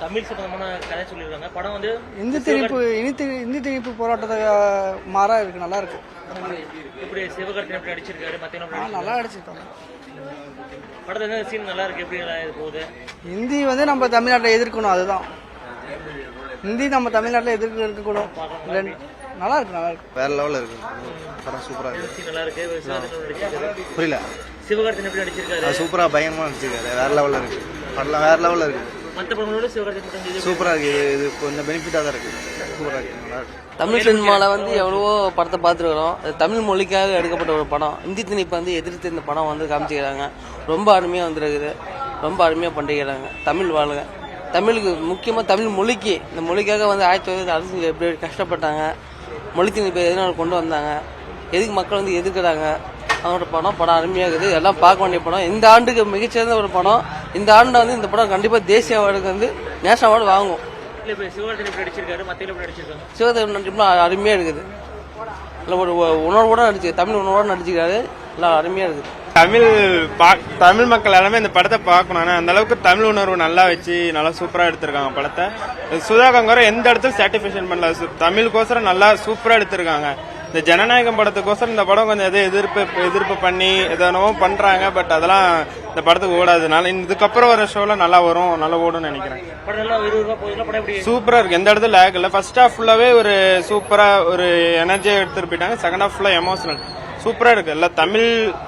தமிழ் சம்பந்தமான கதை சொல்லியிருக்காங்க. படம் வந்து இந்தி திணிப்பு போராட்டத்தை மாறா இருக்கு, நல்லா இருக்கு. எப்படி சிவகார்த்திகேயன் எப்படி அடிச்சிருக்காரு, மத்திய நல்லா அடிச்சிருக்காங்க. படத்துல சீன் நல்லா இருக்கு. எப்படி இது போகுது? ஹிந்தி வந்து நம்ம தமிழ்நாட்டில் எதிர்க்கணும், அதுதான். ஹிந்தி நம்ம தமிழ்நாட்டில் இருக்கக்கூடாது. நல்லா இருக்கு, நல்லா இருக்கு, வேற லெவலில் இருக்கு. படம் சூப்பரா இருக்கு, நல்லா இருக்கு. புரியல. சிவகார்த்திகேயன் எப்படி அடிச்சிருக்காரு? சூப்பரா பயங்கரமா அடிச்சிருக்காரு, வேற லெவலில் இருக்கு. படம் வேற லெவலில் இருக்கு. மற்ற படங்களோட சிவகார்த்திகேயன் சூப்பரா இருக்கு. இது கொஞ்சம் பெனிஃபிட்டா தான் இருக்கு. சூப்பரா இருக்கு, நல்லா இருக்கு. தமிழ் சினிமாவில் வந்து எவ்வளவோ படத்தை பார்த்துருக்கிறோம். அது தமிழ் மொழிக்காக எடுக்கப்பட்ட ஒரு படம். இந்தி திணிப்பை வந்து எதிர்த்து இந்த படம் வந்து காமிச்சிக்கிறாங்க. ரொம்ப அருமையாக வந்துருக்குது, ரொம்ப அருமையாக பண்ணிக்கிறாங்க. தமிழ் வாழ்க. தமிழுக்கு முக்கியமாக தமிழ் மொழிக்கு, இந்த மொழிக்காக வந்து 1900 அரசு எப்படி கஷ்டப்பட்டாங்க, மொழி திணிப்பை எதனால கொண்டு வந்தாங்க, எதுக்கு மக்கள் வந்து எதிர்க்கிறாங்க, அவனோட படம் அருமையாக இருக்குது. எல்லாம் பார்க்க வேண்டிய படம். இந்த ஆண்டுக்கு மிகச்சிறந்த ஒரு படம். இந்த ஆண்டு வந்து இந்த படம் கண்டிப்பாக தேசிய அவார்டுக்கு வந்து நேஷனல் அவார்டு வாங்கும். சிவகார்த்திகேயன் நடிப்பு அருமையாக இருக்குது. இல்லை ஒரு உணர்வோட நடிச்சு, தமிழ் உணர்வோட நடிச்சுக்கிறாரு. எல்லாம் அருமையாக இருக்குது. தமிழ் மக்கள் எல்லாமே இந்த படத்தை பார்க்கணும். அந்த அளவுக்கு தமிழ் உணர்வு நல்லா வச்சு நல்லா சூப்பரா எடுத்திருக்காங்க படத்தை. சுதாகங்கர் எந்த இடத்துல சாட்டிஸ்ஃபேக்ஷன் பண்ணல, தமிழுக்கோசரம் நல்லா சூப்பரா எடுத்திருக்காங்க. இந்த ஜனநாயகம் படத்துக்கோசரம் இந்த படம் கொஞ்சம் எதிர்ப்பு பண்ணி எதனவோ பண்றாங்க. பட் அதெல்லாம் இந்த படத்துக்கு ஓடாதுனால இதுக்கப்புறம் வர ஷோல நல்லா வரும், நல்லா ஓடும்னு நினைக்கிறேன். சூப்பரா இருக்கு, எந்த இடத்துல லேக் இல்ல. ஃபர்ஸ்ட் ஹாஃப் ஃபுல்லாவே ஒரு சூப்பரா ஒரு எனர்ஜியா எடுத்துட்டு போயிட்டாங்க. செகண்ட் ஹாஃப் ஃபுல்லா எமோஷனல் சூப்பரா இருக்கு. எல்லாம்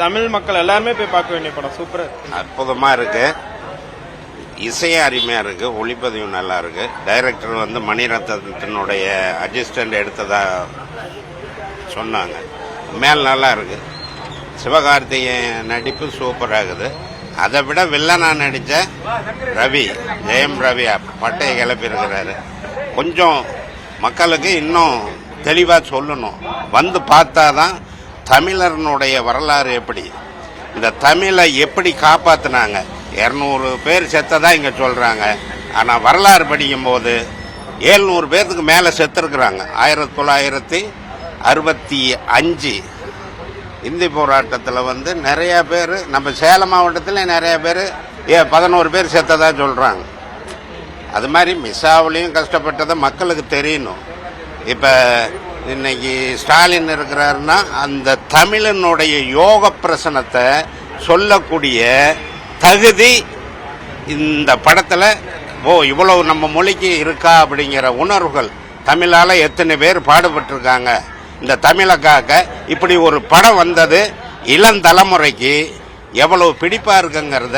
தமிழ் மக்கள் எல்லாருமே போய் பார்க்க வேண்டிய படம். சூப்பரா இருக்கு, அற்புதமா இருக்கு. இசையும் அருமையா இருக்கு, ஒளிப்பதிவு நல்லா இருக்கு. டைரக்டர் வந்து மணிரத்னத்தினுடைய அசிஸ்டன்ட் எடுத்ததா சொன்னாங்க. மேல் நல்லா இருக்கு. சிவகார்த்திகேயன் நடிப்பு சூப்பராகுது. அதை விட வில்லனா நடிச்ச ஜெயம் ரவி பட்டையை கிளப்பி இருக்கிறாரு. கொஞ்சம் மக்களுக்கு இன்னும் தெளிவா சொல்லணும், வந்து பார்த்தாதான் தமிழர்களுடைய வரலாறு எப்படி, இந்த தமிழை எப்படி காப்பாத்தினாங்க. 200 பேர் செத்ததா இங்க சொல்றாங்க. ஆனா வரலாறு படிக்கும் போது 700 பேருக்கு மேல செத்துருக்குறாங்க. 1965 இந்தி போராட்டத்தில் வந்து நிறைய பேர், நம்ம சேலம் மாவட்டத்தில் நிறைய பேர் 11 பேர் செத்ததா சொல்றாங்க. அது மாதிரி மிஸ்ஸாவிலையும் கஷ்டப்பட்டதை மக்களுக்கு தெரியணும். இப்ப இன்னைக்கு ஸ்டாலின் இருக்கிறாருன்னா அந்த தமிழனுடைய யோக பிரசனத்தை சொல்லக்கூடிய தகுதி இந்த படத்துல இவ்வளவு நம்ம மொழிக்கு இருக்கா அப்படிங்கிற உணர்வுகள். தமிழால எத்தனை பேர் பாடுபட்டிருக்காங்க இந்த தமிழை காக்க. இப்படி ஒரு படம் வந்தது இளம் தலைமுறைக்கு எவ்வளவு பிடிப்பா இருக்குங்கிறத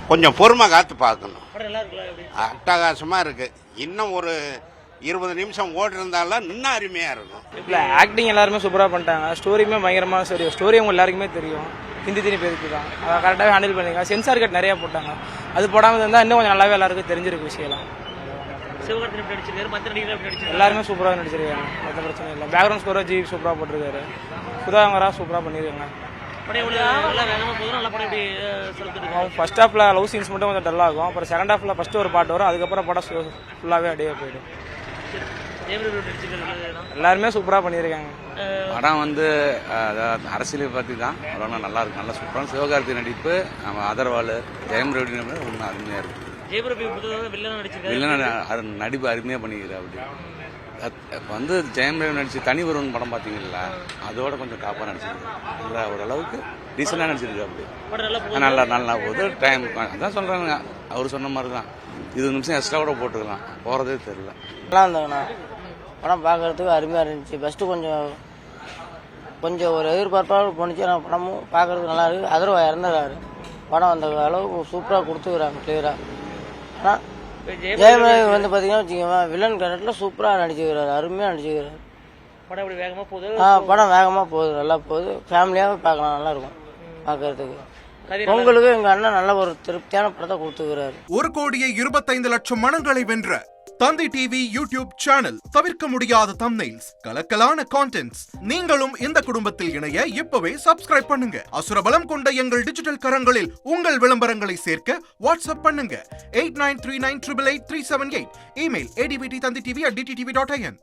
கொஞ்சம் பொறுமை காத்து பார்க்கணும். அட்டகாசமா இருக்கு. இன்னும் ஒரு 20 நிமிஷம் ஓடி இருந்தாலும் இன்னும் அருமையா இருக்கும். இல்ல ஆக்டிங் எல்லாருமே சூப்பரா பண்ணிட்டாங்க. ஸ்டோரியுமே பயங்கரமா சரி. ஸ்டோரி அவங்க எல்லாருக்குமே தெரியும். ஹிந்தி திணிப்பு இருக்கு தான், அதை கரெக்டாகவே ஹேண்டில் பண்ணிருக்காங்க. சென்சார் கட் நிறைய போட்டாங்க, அது போடாமல் இருந்தால் இன்னும் கொஞ்சம் நல்லாவே எல்லாருக்கும் தெரிஞ்சிருக்கு விஷயம். எல்லாருமே சூப்பராக நடிச்சிருக்காங்க, மற்ற பிரச்சனை இல்லை. பேக்ரவுண்ட் ஸ்கோரை ஜி சூப்பராக போட்டிருக்காரு. சுதாகரா சூப்பராக பண்ணியிருக்காங்க. ஃபர்ஸ்ட் ஹாஃப்ல லவ் சீன்ஸ் மட்டும் கொஞ்சம் டல் ஆகும். அப்புறம் செகண்ட் ஹாஃப்ல ஃபர்ஸ்ட் ஒரு பாட்டு வரும், அதுக்கப்புறம் படம் ஃபுல்லாகவே அப்படியே போயிடும். எல்லாருமே சூப்பராக பண்ணியிருக்காங்க. படம் வந்து அரசியலை பற்றி தான், அவ்வளோ நல்லா இருக்கு, நல்லா சூப்பரான. சிவகார்த்திகேயன் நடிப்பு, நம்ம அதர்வால், ஜெயம் ரவி ஒன்றும் அருமையாக இருக்கு. நடிப்பு அருமையாக பண்ணிக்கிறார். அப்படி இப்போ வந்து ஜெயம் ரவி நடிச்சு தனி ஒருவன் படம் பார்த்தீங்களா, அதோட கொஞ்சம் டாப்பாக நடிச்சிருக்கு. ஓரளவுக்கு டீசெண்டாக நடிச்சிருக்கு. அப்படி நல்லா போகுது. டைம் அதான் சொல்கிறாங்க, அவர் சொன்ன மாதிரி தான். 20 நிமிஷம் எக்ஸ்ட்ரா கூட போட்டுக்கலாம், போகிறதே தெரியல. நல்லா இருந்தாங்கண்ணா, படம் பார்க்கறதுக்கு அருமையாக இருந்துச்சு. ஃபஸ்ட்டு கொஞ்சம் ஒரு எதிர்பார்ப்பாக போணுச்சு. ஆனால் படமும் பார்க்கறதுக்கு நல்லா இருக்குது. அதர்வா இறந்துறாரு. படம் அந்த அளவுக்கு சூப்பராக கொடுத்துக்கிறாங்க, கிளியராக. ஆனால் ஜெயம் ரவி வந்து பார்த்தீங்கன்னா வச்சுக்கோங்க, வில்லன் கேரக்டரில் சூப்பராக நடிச்சுக்கிறாரு, அருமையாக நடிச்சுக்கிறாரு. படம் வேகமாக போகுது. படம் வேகமாக போகுது, நல்லா போகுது. ஃபேமிலியாகவே பார்க்கலாம், நல்லா இருக்கும் பார்க்கறதுக்கு. உங்களுக்கு எங்க அண்ணன் நல்ல ஒரு திருப்தியான படத்தை கொடுத்துக்கிறாரு. 1,25,00,000 மனங்களை வென்ற தந்தி டிவி யூடியூப் சேனல். தவிர்க்க முடியாத தம்ப்நெயில்ஸ், கலக்கலான கான்டென்ட்ஸ். நீங்களும் இந்த குடும்பத்தில் இணைய இப்பவே சப்ஸ்கிரைப் பண்ணுங்க. அசுரபலம் கொண்ட எங்கள் டிஜிட்டல் கரங்களில் உங்கள் விளம்பரங்களை சேர்க்க வாட்ஸ்அப் பண்ணுங்க. 8939888378. Email advttv@dttv.in.